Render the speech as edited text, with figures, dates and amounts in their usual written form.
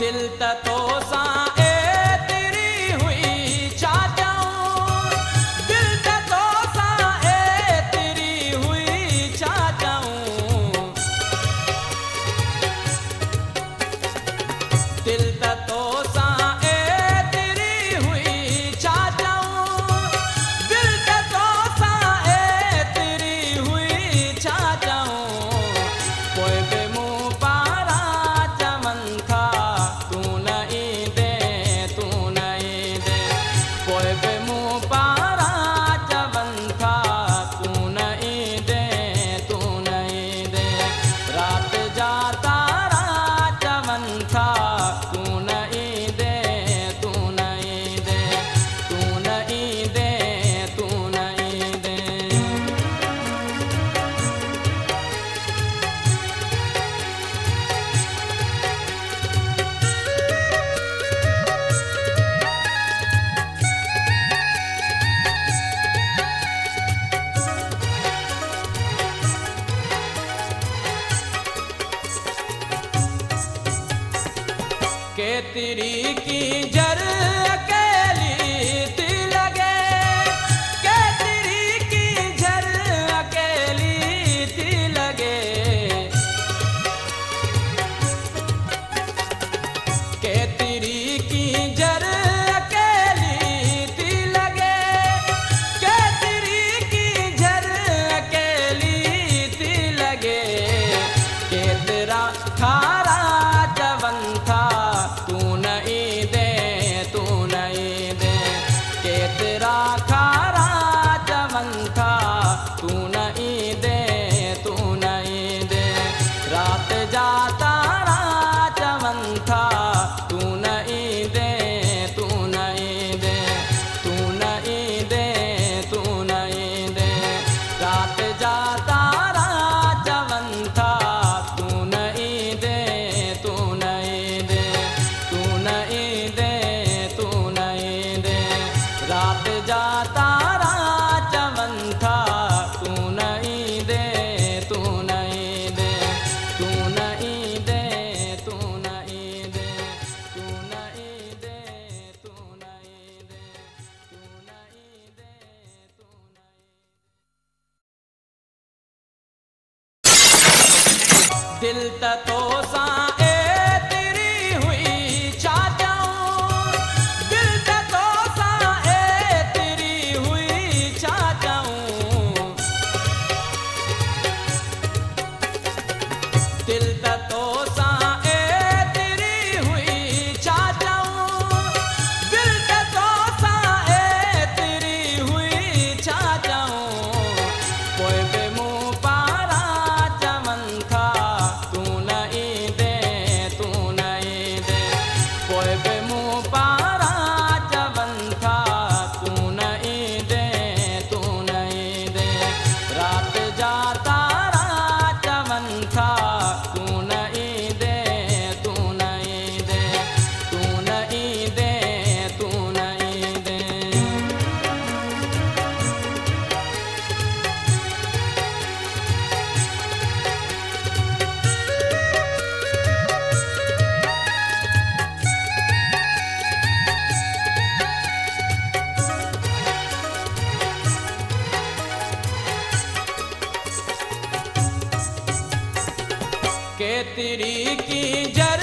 दिल तो सा ए तेरी हुई छा जाऊं, दिल तो सा ए तेरी हुई छा जाऊं, दिल तो सा ए तेरी हुई छा जाऊं, दिल तो सा ए तेरी हुई छा जाऊं, कोई बे मुँह पारा चमन था तू नहीं दे कोई बे मुँह पारा चमन था तू नहीं दे रात जाता चमन था तू नहीं दे तू नहीं दे तू नहीं दे तू नहीं दे। के तेरी की जर अकेली थी लगे, के तेरी की जर अकेली थी लगे, के तेरी की जर अकेली थी लगे, के तेरी की जर अकेली थी लगे, के तेरा खारा जवन था तू नहीं दे के तेरा खारा जवन था तू नहीं दे रात जाता जवन था तू नहीं दे तू नहीं दे तू नहीं दे तू नहीं दे रात जाता जवन था तू नहीं दे तू नहीं दे तू नहीं दे तू नहीं दे रात जाता जवन था तू नहीं दे तू नहीं दे तू नहीं दे तू नहीं दे तू नहीं दे तू नहीं दे तू नहीं दे तू नहीं। दिल तो सा ए तेरी हुई छा जाऊं, दिल तो सा ए तेरी हुई छा जाऊं, दिल तो सा ए तेरी हुई छा जाऊं, दिल तो सा ए तेरी हुई छा जाऊं, कोई बे मुँह पारा चमन था तू नहीं दे कोई बे मुँह पारा चमन था तू नहीं दे रात जाता चमन था तू नहीं दे तू नहीं दे तू नहीं दे तू नहीं दे। के तेरी की जर